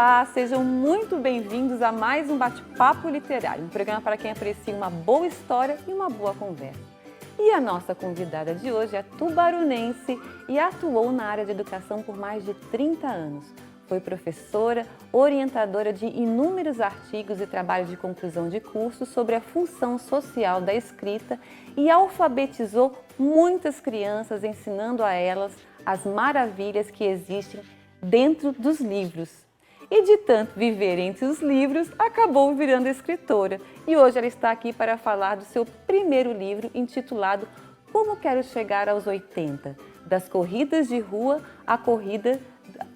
Olá, sejam muito bem-vindos a mais um Bate-Papo Literário, um programa para quem aprecia uma boa história e uma boa conversa. E a nossa convidada de hoje é tubarunense e atuou na área de educação por mais de 30 anos. Foi professora, orientadora de inúmeros artigos e trabalhos de conclusão de curso sobre a função social da escrita e alfabetizou muitas crianças, ensinando a elas as maravilhas que existem dentro dos livros. E de tanto viver entre os livros, acabou virando escritora. E hoje ela está aqui para falar do seu primeiro livro, intitulado Como Quero Chegar aos 80, das corridas de rua à corrida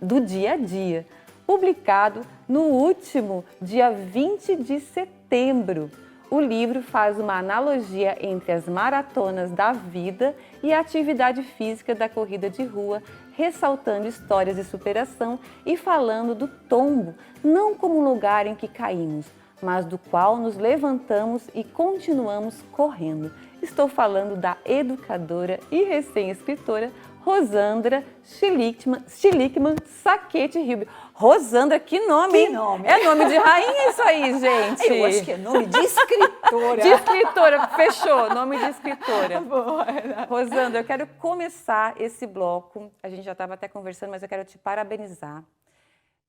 do dia a dia, publicado no último dia 20 de setembro. O livro faz uma analogia entre as maratonas da vida e a atividade física da corrida de rua, ressaltando histórias de superação e falando do tombo, não como um lugar em que caímos, mas do qual nos levantamos e continuamos correndo. Estou falando da educadora e recém-escritora Rosandra Schlickmann Saquete Hilbe. Rosandra, que nome, hein? Que nome? É nome de rainha isso aí, gente. Eu acho que é nome de escritora. De escritora, fechou, nome de escritora. Boa. Rosandra, eu quero começar esse bloco, a gente já estava até conversando, mas eu quero te parabenizar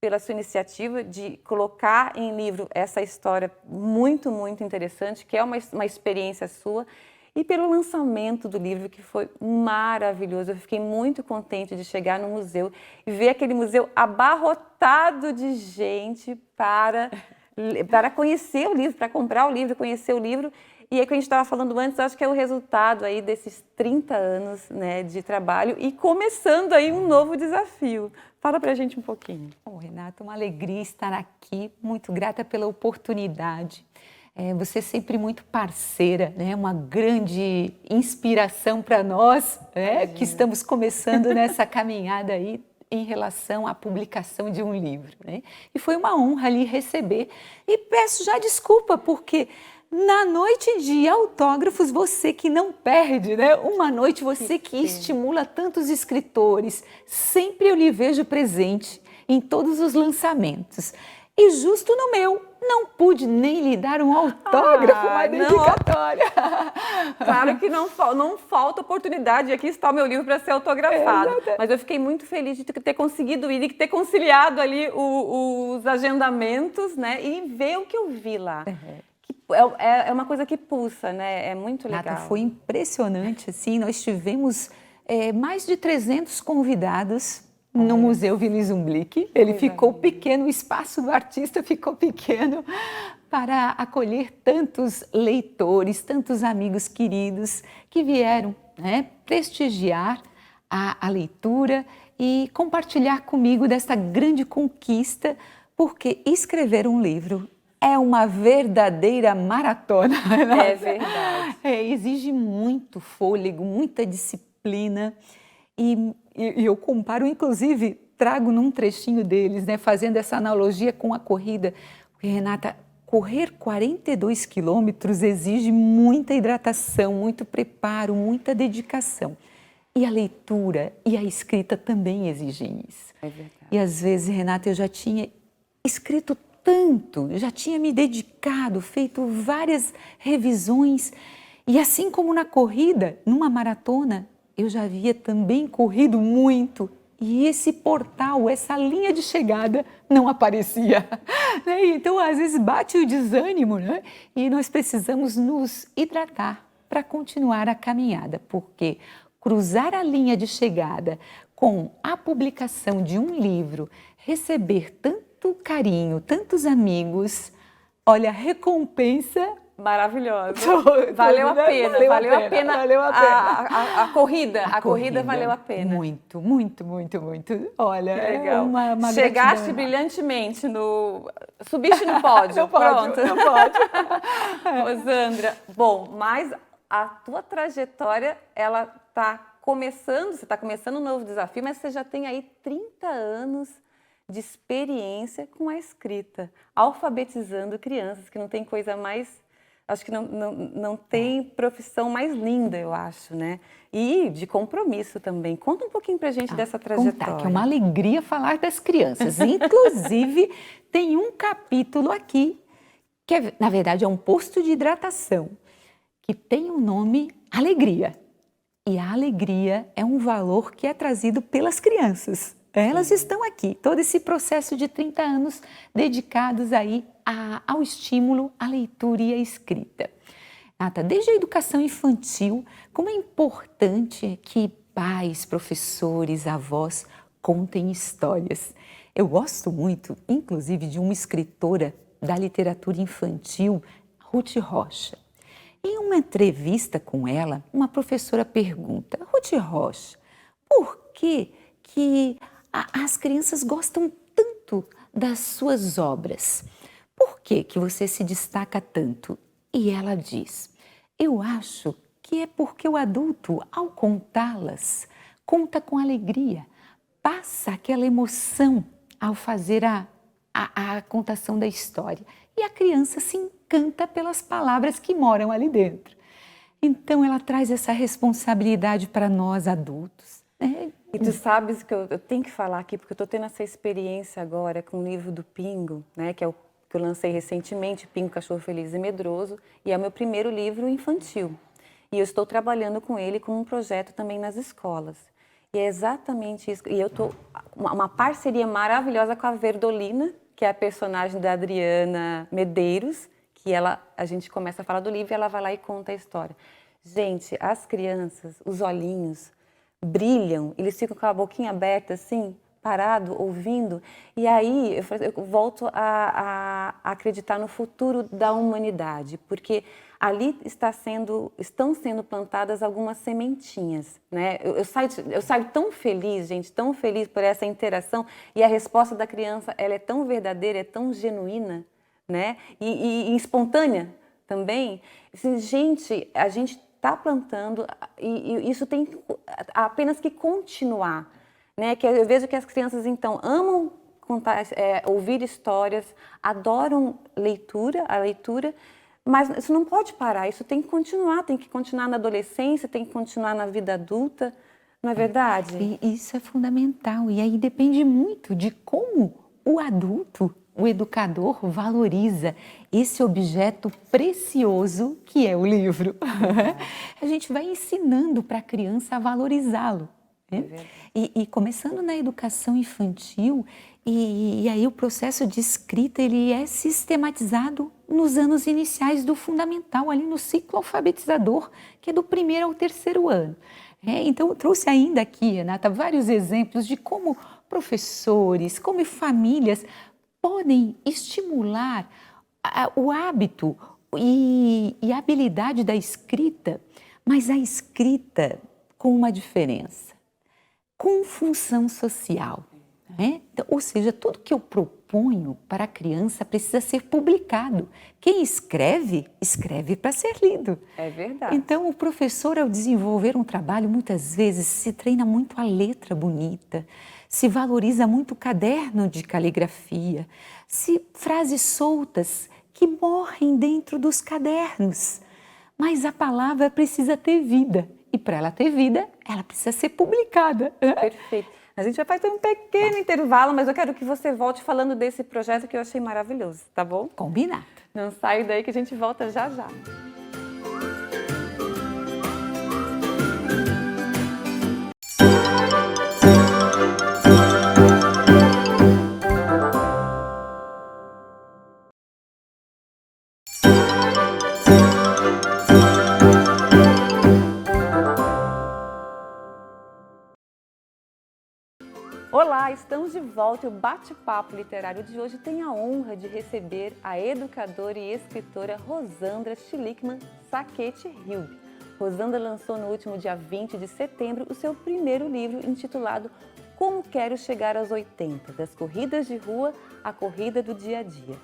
pela sua iniciativa de colocar em livro essa história muito, muito interessante, que é uma experiência sua, e pelo lançamento do livro, que foi maravilhoso. Eu fiquei muito contente de chegar no museu e ver aquele museu abarrotado de gente para conhecer o livro, para comprar o livro, conhecer o livro. E aí, que a gente estava falando antes, acho que é o resultado aí desses 30 anos, né, de trabalho e começando aí um novo desafio. Fala pra gente um pouquinho. Bom, Renata, uma alegria estar aqui, muito grata pela oportunidade. Você é sempre muito parceira, né? Uma grande inspiração para nós, né? Que estamos começando nessa caminhada aí em relação à publicação de um livro, né? E foi uma honra lhe receber. E peço já desculpa, porque na noite de autógrafos, você que não perde, né? Uma noite, você que estimula tantos escritores, sempre eu lhe vejo presente em todos os lançamentos. E justo no meu, não pude nem lhe dar um autógrafo, uma dedicatória. Claro que não falta oportunidade, aqui está o meu livro para ser autografado. Mas eu fiquei muito feliz de ter conseguido ir e ter conciliado ali os agendamentos, né? E ver o que eu vi lá. É uma coisa que pulsa, né? É muito legal. Nada, foi impressionante, assim, nós tivemos mais de 300 convidados no Museu Willy Zumblick. Ele ficou pequeno, o espaço do artista ficou pequeno para acolher tantos leitores, tantos amigos queridos que vieram, né, prestigiar a leitura e compartilhar comigo dessa grande conquista, porque escrever um livro é uma verdadeira maratona. É verdade. Exige muito fôlego, muita disciplina. E eu comparo, inclusive, trago num trechinho deles, né, fazendo essa analogia com a corrida. Porque, Renata, correr 42 quilômetros exige muita hidratação, muito preparo, muita dedicação. E a leitura e a escrita também exigem isso. É verdade. E às vezes, Renata, eu já tinha escrito tanto, já tinha me dedicado, feito várias revisões. E assim como na corrida, numa maratona, eu já havia também corrido muito e esse portal, essa linha de chegada não aparecia. Então, às vezes, bate o desânimo, né? E nós precisamos nos hidratar para continuar a caminhada, porque cruzar a linha de chegada com a publicação de um livro, receber tanto carinho, tantos amigos, olha, a recompensa maravilhosa. Valeu a pena, valeu a pena. A corrida, a corrida valeu a pena. Muito, muito, muito, muito. Olha, que legal. Uma chegaste brilhantemente subiste no pódio. No pronto. No pódio. Rosandra, bom, mas a tua trajetória, ela está começando, você está começando um novo desafio, mas você já tem aí 30 anos de experiência com a escrita, alfabetizando crianças, que não tem coisa mais acho que não tem profissão mais linda, eu acho, né? E de compromisso também. Conta um pouquinho pra gente dessa trajetória. Contar, que é uma alegria falar das crianças. Inclusive, tem um capítulo aqui, que na verdade é um posto de hidratação, que tem o nome Alegria. E a alegria é um valor que é trazido pelas crianças. Elas estão aqui, todo esse processo de 30 anos dedicados aí ao estímulo, à leitura e à escrita. Nata, desde a educação infantil, como é importante que pais, professores, avós contem histórias. Eu gosto muito, inclusive, de uma escritora da literatura infantil, Ruth Rocha. Em uma entrevista com ela, uma professora pergunta: Ruth Rocha, por que as crianças gostam tanto das suas obras? Por que você se destaca tanto? E ela diz: eu acho que é porque o adulto, ao contá-las, conta com alegria, passa aquela emoção ao fazer a contação da história. E a criança se encanta pelas palavras que moram ali dentro. Então, ela traz essa responsabilidade para nós adultos. Né? E tu sabes que eu tenho que falar aqui, porque eu estou tendo essa experiência agora com o livro do Pingo, né, que é o que eu lancei recentemente, Pingo, Cachorro Feliz e Medroso, e é o meu primeiro livro infantil. E eu estou trabalhando com ele como um projeto também nas escolas. E é exatamente isso. E eu estou uma parceria maravilhosa com a Verdolina, que é a personagem da Adriana Medeiros, que a gente começa a falar do livro e ela vai lá e conta a história. Gente, as crianças, os olhinhos brilham, eles ficam com a boquinha aberta assim, parado, ouvindo, e aí eu volto a acreditar no futuro da humanidade, porque ali estão sendo plantadas algumas sementinhas, né? Eu saio tão feliz, gente, tão feliz por essa interação, e a resposta da criança, ela é tão verdadeira, é tão genuína, né? E espontânea também. Assim, gente, a gente está plantando e isso tem apenas que continuar. Né, que eu vejo que as crianças, então, amam contar, ouvir histórias, adoram a leitura, mas isso não pode parar, isso tem que continuar na adolescência, tem que continuar na vida adulta, não é verdade? E isso é fundamental, e aí depende muito de como o adulto, o educador, valoriza esse objeto precioso que é o livro. A gente vai ensinando para a criança a valorizá-lo. Né? E começando na educação infantil, e aí o processo de escrita ele é sistematizado nos anos iniciais do fundamental, ali no ciclo alfabetizador, que é do 1º ao 3º ano. Então eu trouxe ainda aqui, Renata, vários exemplos de como professores, como famílias podem estimular o hábito e a habilidade da escrita, mas a escrita com uma diferença. Com função social, né? Então, ou seja, tudo que eu proponho para a criança precisa ser publicado. Quem escreve, escreve para ser lido. É verdade. Então, o professor, ao desenvolver um trabalho, muitas vezes se treina muito a letra bonita, se valoriza muito o caderno de caligrafia, frases soltas que morrem dentro dos cadernos. Mas a palavra precisa ter vida. E para ela ter vida, ela precisa ser publicada. Perfeito. A gente vai fazer um pequeno intervalo, mas eu quero que você volte falando desse projeto que eu achei maravilhoso, tá bom? Combinado. Não sai daí que a gente volta já já. Olá, estamos de volta e o bate-papo literário de hoje tem a honra de receber a educadora e escritora Rosandra Schlickmann Saquete-Hilg. Rosandra lançou no último dia 20 de setembro o seu primeiro livro intitulado Como Quero Chegar aos 80, das corridas de rua à corrida do dia a dia.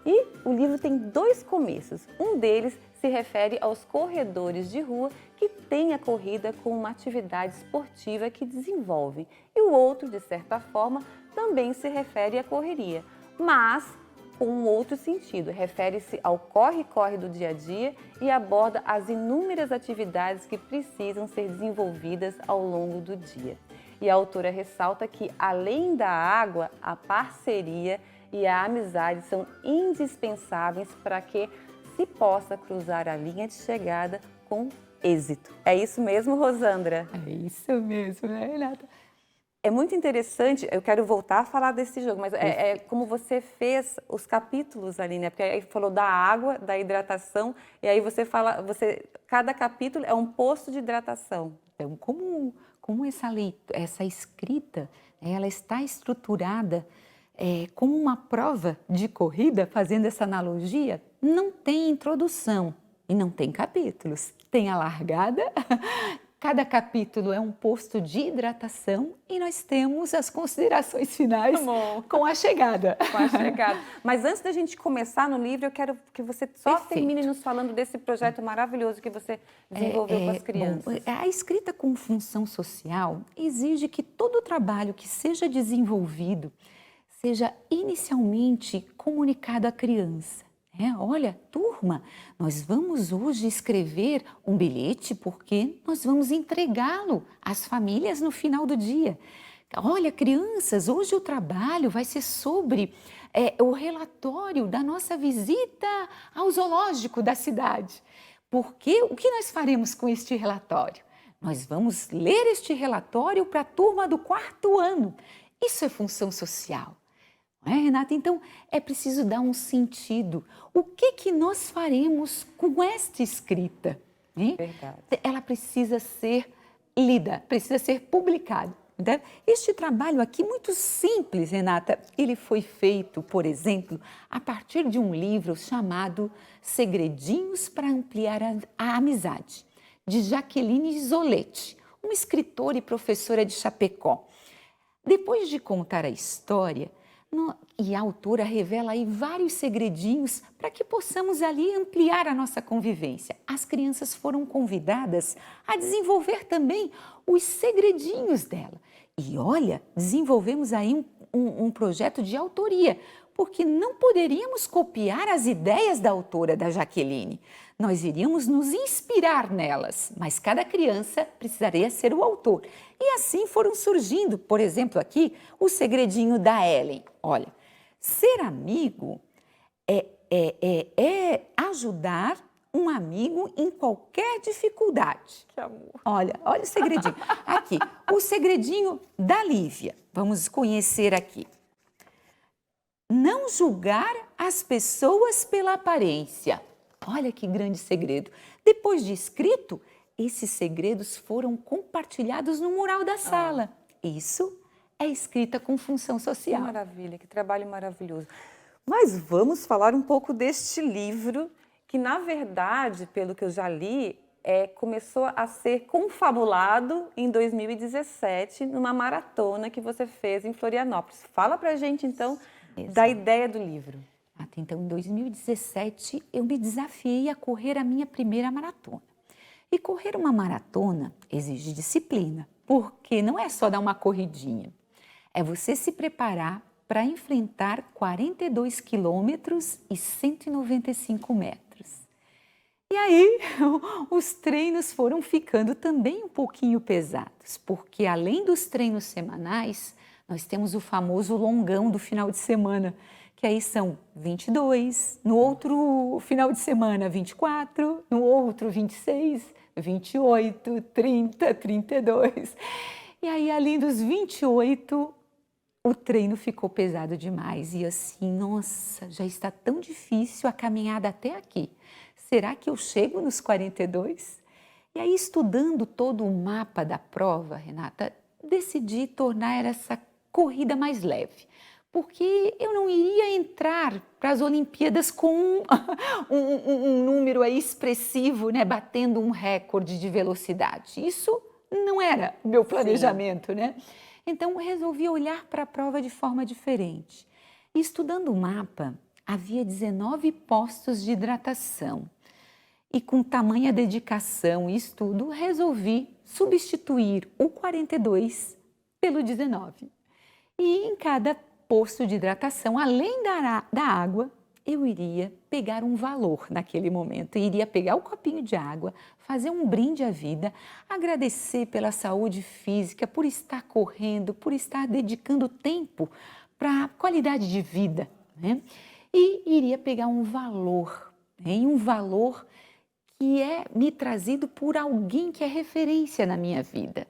E o livro tem 2 começos. Um deles se refere aos corredores de rua que têm a corrida como uma atividade esportiva que desenvolvem. E o outro, de certa forma, também se refere à correria, mas com um outro sentido. Refere-se ao corre-corre do dia a dia e aborda as inúmeras atividades que precisam ser desenvolvidas ao longo do dia. E a autora ressalta que, além da água, a parceria e a amizade são indispensáveis para que se possa cruzar a linha de chegada com êxito. É isso mesmo, Rosandra? É isso mesmo, né, Renata? É muito interessante, eu quero voltar a falar desse jogo, mas é como você fez os capítulos ali, né? Porque aí falou da água, da hidratação, e aí você fala, cada capítulo é um posto de hidratação. Então, como essa escrita, né, ela está estruturada como uma prova de corrida, fazendo essa analogia, não tem introdução e não tem capítulos. Tem a largada, cada capítulo é um posto de hidratação e nós temos as considerações finais com a chegada. Com a chegada. Mas antes da gente começar no livro, eu quero que você só Perfeito. termine nos falando desse projeto maravilhoso que você desenvolveu com as crianças. Bom, a escrita com função social exige que todo o trabalho que seja desenvolvido seja inicialmente comunicado à criança. Olha, turma, nós vamos hoje escrever um bilhete porque nós vamos entregá-lo às famílias no final do dia. Olha, crianças, hoje o trabalho vai ser sobre o relatório da nossa visita ao zoológico da cidade. Porque o que nós faremos com este relatório? Nós vamos ler este relatório para a turma do 4º ano. Isso é função social. Renata? Então, é preciso dar um sentido. O que nós faremos com esta escrita? Verdade. Ela precisa ser lida, precisa ser publicada. Né? Este trabalho aqui, muito simples, Renata, ele foi feito, por exemplo, a partir de um livro chamado Segredinhos para Ampliar a Amizade, de Jaqueline Isoletti, uma escritora e professora de Chapecó. Depois de contar a história, e a autora revela aí vários segredinhos para que possamos ali ampliar a nossa convivência. As crianças foram convidadas a desenvolver também os segredinhos dela. E olha, desenvolvemos aí um projeto de autoria, porque não poderíamos copiar as ideias da autora, da Jaqueline. Nós iríamos nos inspirar nelas, mas cada criança precisaria ser o autor. E assim foram surgindo, por exemplo, aqui, o segredinho da Ellen. Olha, ser amigo é ajudar um amigo em qualquer dificuldade. Que amor. Olha o segredinho. Aqui, o segredinho da Lívia. Vamos conhecer aqui. Não julgar as pessoas pela aparência. Olha que grande segredo. Depois de escrito, esses segredos foram compartilhados no mural da sala. Isso é escrita com função social. Que maravilha, que trabalho maravilhoso. Mas vamos falar um pouco deste livro, que na verdade, pelo que eu já li, começou a ser confabulado em 2017, numa maratona que você fez em Florianópolis. Fala pra gente então da ideia do livro. Então, em 2017, eu me desafiei a correr a minha primeira maratona. E correr uma maratona exige disciplina, porque não é só dar uma corridinha. É você se preparar para enfrentar 42 quilômetros e 195 metros. E aí, os treinos foram ficando também um pouquinho pesados, porque além dos treinos semanais, nós temos o famoso longão do final de semana, que aí são 22, no outro final de semana 24, no outro 26, 28, 30, 32. E aí, além dos 28, o treino ficou pesado demais. E assim, nossa, já está tão difícil a caminhada até aqui. Será que eu chego nos 42? E aí, estudando todo o mapa da prova, Renata, decidi tornar essa corrida mais leve. Porque eu não iria entrar para as Olimpíadas com um número aí expressivo, né, batendo um recorde de velocidade. Isso não era meu planejamento, né? Então, resolvi olhar para a prova de forma diferente. E, estudando o mapa, havia 19 postos de hidratação. E com tamanha dedicação e estudo, resolvi substituir o 42 pelo 19. E em cada posto de hidratação, além da água, eu iria pegar um valor naquele momento. Eu iria pegar o copinho de água, fazer um brinde à vida, agradecer pela saúde física, por estar correndo, por estar dedicando tempo para a qualidade de vida, né? E iria pegar um valor, né? E um valor que é me trazido por alguém que é referência na minha vida.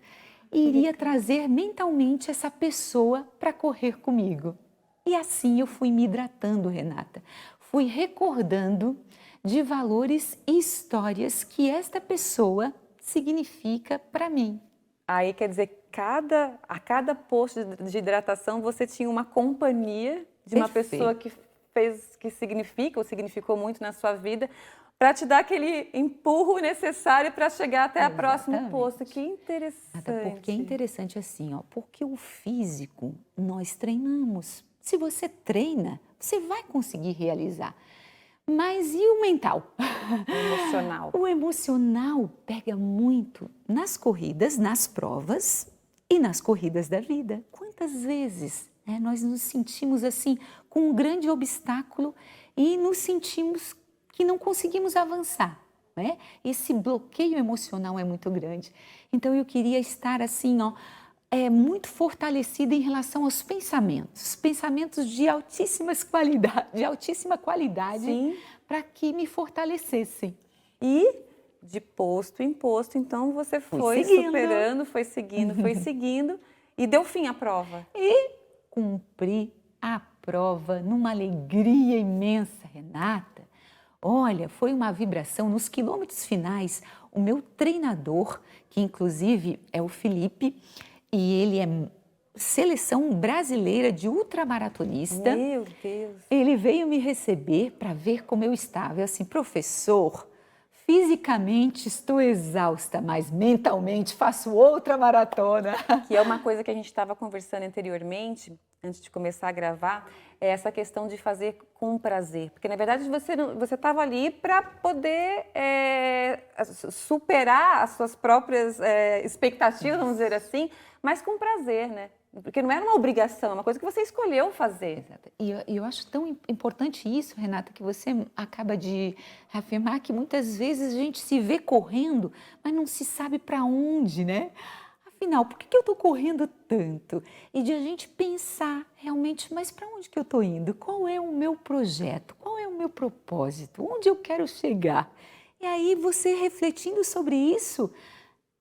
E iria trazer mentalmente essa pessoa para correr comigo. E assim eu fui me hidratando, Renata. Fui recordando de valores e histórias que esta pessoa significa para mim. Aí quer dizer, a cada posto de hidratação você tinha uma companhia de uma pessoa que significa ou significou muito na sua vida, para te dar aquele empurro necessário para chegar até o próximo posto. Que interessante. Porque é interessante assim, ó, porque o físico nós treinamos. Se você treina, você vai conseguir realizar. Mas e o mental? O emocional. O emocional pega muito nas corridas, nas provas e nas corridas da vida. Quantas vezes, né, nós nos sentimos assim com um grande obstáculo e nos sentimos que não conseguimos avançar, né? Esse bloqueio emocional é muito grande. Então eu queria estar assim, ó, muito fortalecida em relação aos pensamentos de altíssima qualidade, para que me fortalecessem. E de posto em posto, então você foi superando, foi seguindo e deu fim à prova. E cumpri a prova numa alegria imensa, Renata. Olha, foi uma vibração nos quilômetros finais. O meu treinador, que inclusive é o Felipe, e ele é seleção brasileira de ultramaratonista. Meu Deus! Ele veio me receber para ver como eu estava. Eu assim, professor, fisicamente estou exausta, mas mentalmente faço outra maratona. Que é uma coisa que a gente estava conversando anteriormente, antes de começar a gravar, é essa questão de fazer com prazer. Porque, na verdade, você estava ali para poder superar as suas próprias expectativas, vamos dizer assim, mas com prazer, né? Porque não era uma obrigação, é uma coisa que você escolheu fazer. Exato. E eu acho tão importante isso, Renata, que você acaba de afirmar que muitas vezes a gente se vê correndo, mas não se sabe para onde, né? Afinal, por que eu estou correndo tanto? E de a gente pensar realmente, mas para onde que eu estou indo? Qual é o meu projeto? Qual é o meu propósito? Onde eu quero chegar? E aí você refletindo sobre isso,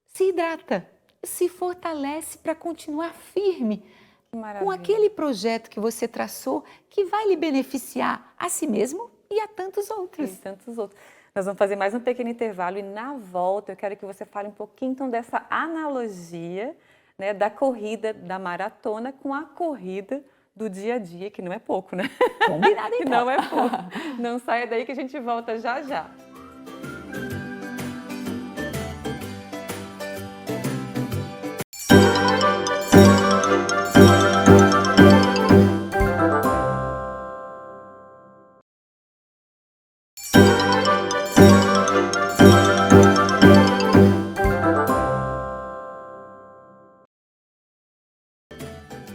se hidrata, se fortalece para continuar firme com aquele projeto que você traçou, que vai lhe beneficiar a si mesmo e a tantos outros. E tantos outros. Nós vamos fazer mais um pequeno intervalo e na volta eu quero que você fale um pouquinho então dessa analogia, né, da corrida da maratona com a corrida do dia a dia, que não é pouco, né? Combinado então. Não é pouco. Não saia daí que a gente volta já já.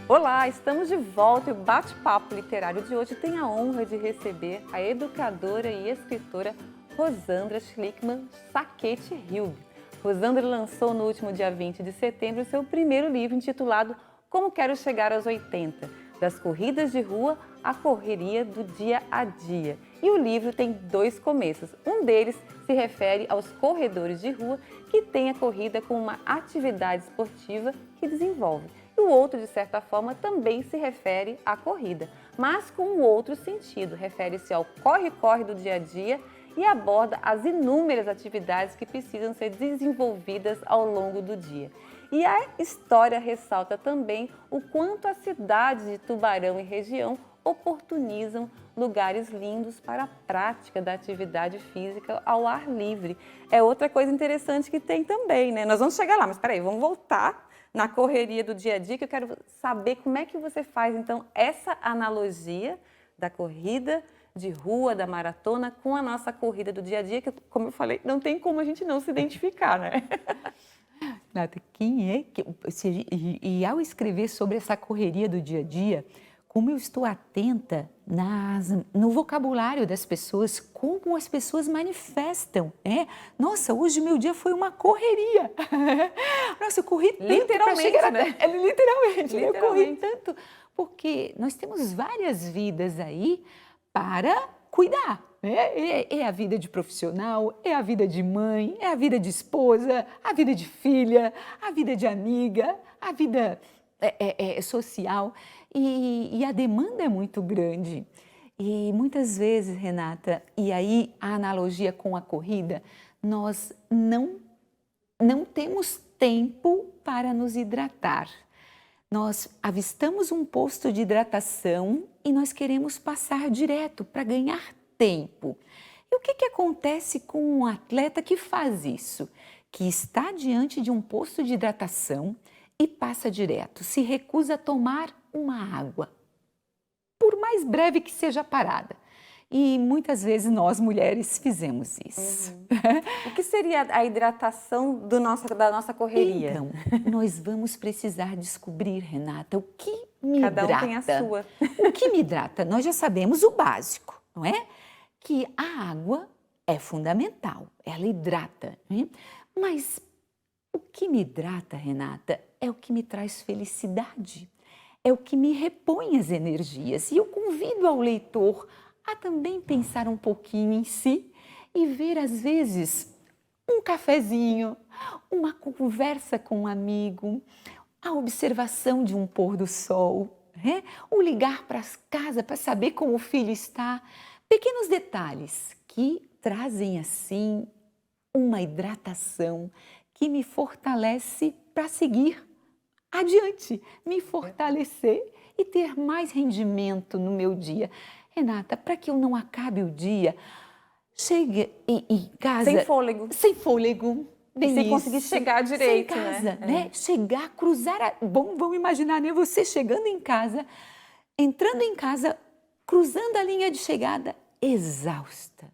Olá, estamos de volta e o bate-papo literário de hoje tem a honra de receber a educadora e escritora Rosandra Schlickmann Saquete-Hilg. Rosandra lançou no último dia 20 de setembro seu primeiro livro intitulado Como Quero Chegar aos 80, das corridas de rua à correria do dia a dia. E o livro tem dois começos. Um deles se refere aos corredores de rua que têm a corrida como uma atividade esportiva que desenvolve. O outro, de certa forma, também se refere à corrida, mas com um outro sentido, refere-se ao corre-corre do dia a dia e aborda as inúmeras atividades que precisam ser desenvolvidas ao longo do dia. E a história ressalta também o quanto as cidades de Tubarão e região oportunizam lugares lindos para a prática da atividade física ao ar livre. É outra coisa interessante que tem também, né? Nós vamos chegar lá, mas peraí, vamos voltar na correria do dia a dia, que eu quero saber como é que você faz, então, essa analogia da corrida de rua, da maratona, com a nossa corrida do dia a dia, que, como eu falei, não tem como a gente não se identificar, né? Nata, quem é que... E ao escrever sobre essa correria do dia a dia, como eu estou atenta no vocabulário das pessoas, como as pessoas manifestam, né? Nossa, hoje meu dia foi uma correria. Nossa, eu corri tanto para chegar né? até... Literalmente, eu corri Literalmente. tanto, porque nós temos várias vidas aí para cuidar, né? É a vida de profissional, é a vida de mãe, é a vida de esposa, a vida de filha, a vida de amiga, a vida social, e a demanda é muito grande. E muitas vezes, Renata, e aí a analogia com a corrida, nós não temos tempo para nos hidratar. Nós avistamos um posto de hidratação e nós queremos passar direto para ganhar tempo. E o que acontece com um atleta que faz isso? Que está diante de um posto de hidratação e passa direto, se recusa a tomar uma água, por mais breve que seja a parada. E muitas vezes nós mulheres fizemos isso. O que seria a hidratação da nossa correria? Então, nós vamos precisar descobrir, Renata, o que me hidrata. Cada um tem a sua. O que me hidrata? Nós já sabemos o básico, não é? Que a água é fundamental, ela hidrata. Né? Mas o que me hidrata, Renata, é o que me traz felicidade, é o que me repõe as energias. E eu convido ao leitor a também pensar um pouquinho em si e ver, às vezes, um cafezinho, uma conversa com um amigo, a observação de um pôr do sol, né? O ligar para casa para saber como o filho está. Pequenos detalhes que trazem, assim, uma hidratação que me fortalece para seguir adiante, me fortalecer e ter mais rendimento no meu dia. Renata, para que eu não acabe o dia, chegue em casa... Sem fôlego. Sem fôlego. E sem conseguir chegar direito, sem casa, né? Chegar, cruzar... Bom, vamos imaginar, né? Você chegando em casa, entrando em casa, cruzando a linha de chegada, exausta,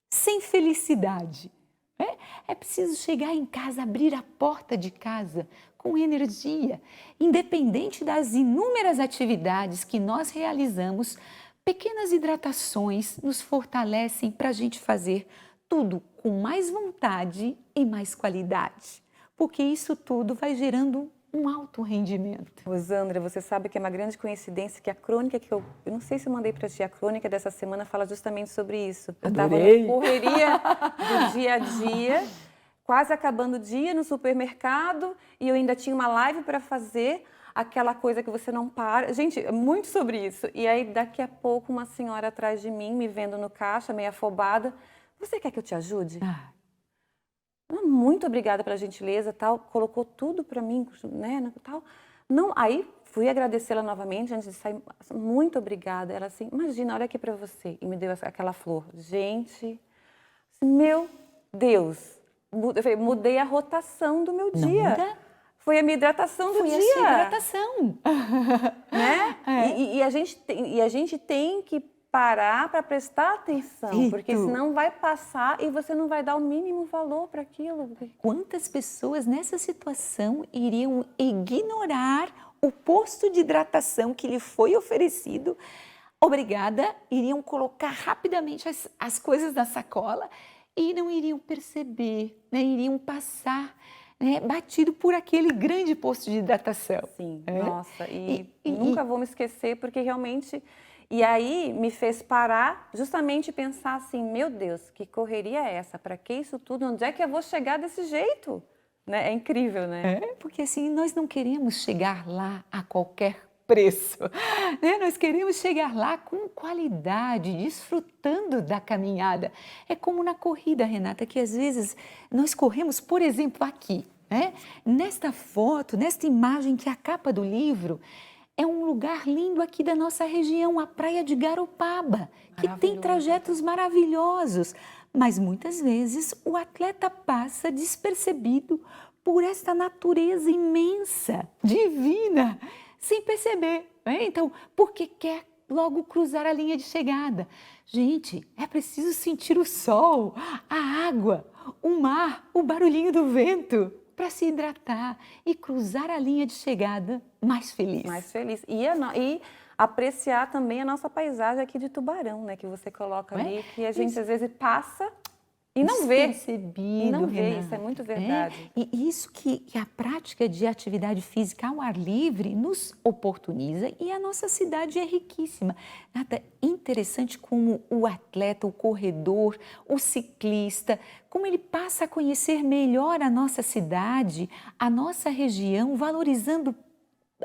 sem felicidade. É preciso chegar em casa, abrir a porta de casa com energia. Independente das inúmeras atividades que nós realizamos, pequenas hidratações nos fortalecem para a gente fazer tudo com mais vontade e mais qualidade, porque isso tudo vai gerando um alto rendimento. Rosândra, você sabe que é uma grande coincidência que a crônica que eu não sei se eu mandei para ti, a crônica dessa semana fala justamente sobre isso. Eu estava na correria do dia a dia, quase acabando o dia no supermercado e eu ainda tinha uma live para fazer, aquela coisa que você não para. Gente, é muito sobre isso. E aí, daqui a pouco, uma senhora atrás de mim, me vendo no caixa, meio afobada. Você quer que eu te ajude? Muito obrigada pela gentileza, tal. Colocou tudo para mim, né, tal. Não, aí fui agradecê-la novamente antes de sair. Muito obrigada. Ela assim, imagina, olha aqui para você. E me deu aquela flor. Gente, meu Deus. Eu falei, mudei a rotação do meu dia. Muda? Foi a minha hidratação do dia. Foi a sua hidratação. Né? E a gente tem que parar para prestar atenção, porque senão vai passar e você não vai dar o mínimo valor para aquilo. Quantas pessoas nessa situação iriam ignorar o posto de hidratação que lhe foi oferecido? Obrigada, iriam colocar rapidamente as coisas na sacola e não iriam perceber, né? Iriam passar, né, batido por aquele grande posto de hidratação. Sim, nossa, e nunca vou me esquecer, porque realmente... E aí me fez parar justamente pensar assim, meu Deus, que correria é essa? Para que isso tudo? Onde é que eu vou chegar desse jeito? Né? É incrível, né? Porque assim, nós não queremos chegar lá a qualquer preço, né? Nós queremos chegar lá com qualidade, desfrutando da caminhada. É como na corrida, Renata, que às vezes nós corremos, por exemplo, aqui, né? Nesta foto, nesta imagem que é a capa do livro, é um lugar lindo aqui da nossa região, a Praia de Garopaba, que tem trajetos maravilhosos. Mas muitas vezes o atleta passa despercebido por esta natureza imensa, divina, sem perceber. Então, porque quer logo cruzar a linha de chegada? Gente, é preciso sentir o sol, a água, o mar, o barulhinho do vento, para se hidratar e cruzar a linha de chegada mais feliz. Mais feliz. E apreciar também a nossa paisagem aqui de Tubarão, né? Que você coloca Não é? ali, que a gente às vezes passa e não vê. Despercebido, E não vê, Renata. isso é muito verdade. E isso que a prática de atividade física ao ar livre nos oportuniza e a nossa cidade é riquíssima. Nada interessante como o atleta, o corredor, o ciclista, como ele passa a conhecer melhor a nossa cidade, a nossa região, valorizando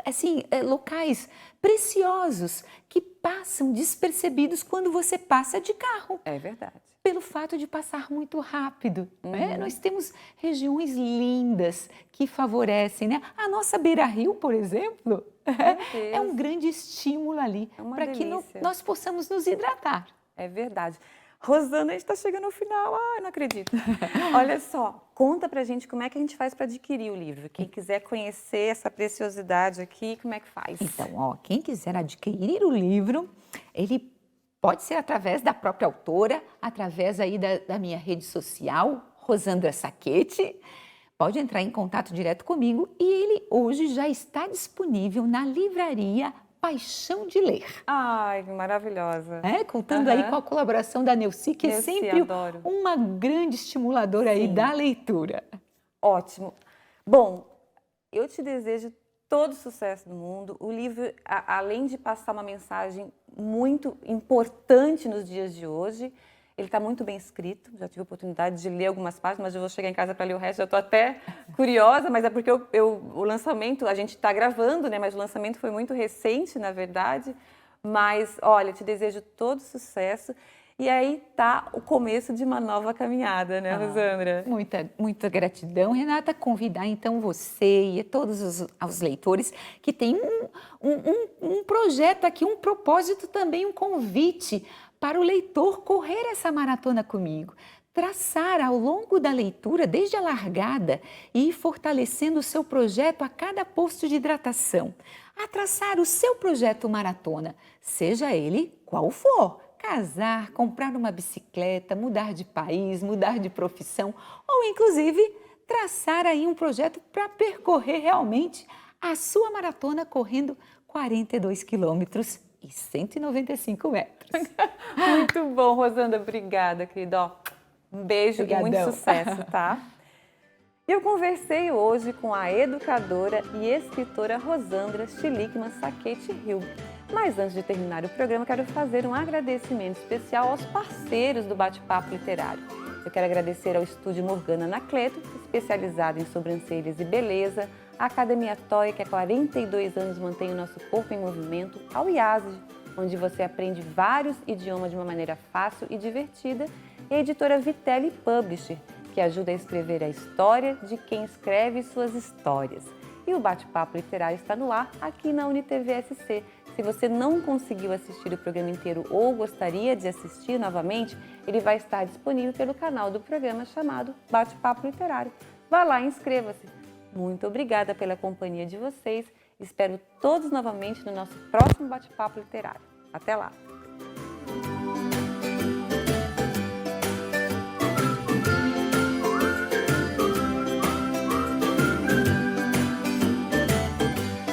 assim, locais preciosos que passam despercebidos quando você passa de carro É verdade. pelo fato de passar muito rápido. Nós temos regiões lindas que favorecem, né? A nossa beira-rio, por exemplo, é um Deus. grande estímulo ali É uma para que delícia. nós possamos nos hidratar. É verdade. Rosana, a gente está chegando ao final. Ai, não acredito. Olha só, conta pra gente como é que a gente faz para adquirir o livro. Quem quiser conhecer essa preciosidade aqui, como é que faz? Então, ó, quem quiser adquirir o livro, ele pode ser através da própria autora, através aí da minha rede social, Rosandra Sacchetti. Pode entrar em contato direto comigo e ele hoje já está disponível na livraria Paixão de Ler. Ai, que maravilhosa. Contando aí Aham. com a colaboração da Neuci, que é Neuci, sempre adoro. uma grande estimuladora aí Sim. da leitura. Ótimo. Bom, eu te desejo todo o sucesso do mundo. O livro, além de passar uma mensagem muito importante nos dias de hoje, ele está muito bem escrito. Já tive a oportunidade de ler algumas páginas, mas eu vou chegar em casa para ler o resto. Já estou até curiosa, mas é porque o lançamento, a gente está gravando, né? Mas o lançamento foi muito recente, na verdade. Mas, olha, te desejo todo sucesso. E aí tá o começo de uma nova caminhada, né, Rosandra? Muita gratidão, Renata. Convidar então você e todos os leitores que têm um projeto aqui, um propósito também, um convite para o leitor correr essa maratona comigo. Traçar ao longo da leitura, desde a largada, e ir fortalecendo o seu projeto a cada posto de hidratação. A traçar o seu projeto maratona, seja ele qual for. Casar, comprar uma bicicleta, mudar de país, mudar de profissão ou inclusive traçar aí um projeto para percorrer realmente a sua maratona correndo 42 quilômetros e 195 metros. Muito bom, Rosandra. Obrigada, querida. Ó, um beijo e muito Obrigadão. sucesso, tá? Eu conversei hoje com a educadora e escritora Rosandra Schlickmann Sacchetti Hill. Mas antes de terminar o programa, quero fazer um agradecimento especial aos parceiros do Bate-Papo Literário. Eu quero agradecer ao Estúdio Morgana Anacleto, especializado em sobrancelhas e beleza, à Academia Toy, que há 42 anos mantém o nosso corpo em movimento, ao IASG, onde você aprende vários idiomas de uma maneira fácil e divertida, e a editora Vitelli Publisher, que ajuda a escrever a história de quem escreve suas histórias. E o Bate-Papo Literário está no ar aqui na UniTV-SC. Se você não conseguiu assistir o programa inteiro ou gostaria de assistir novamente, ele vai estar disponível pelo canal do programa chamado Bate-Papo Literário. Vá lá e inscreva-se. Muito obrigada pela companhia de vocês. Espero todos novamente no nosso próximo Bate-Papo Literário. Até lá!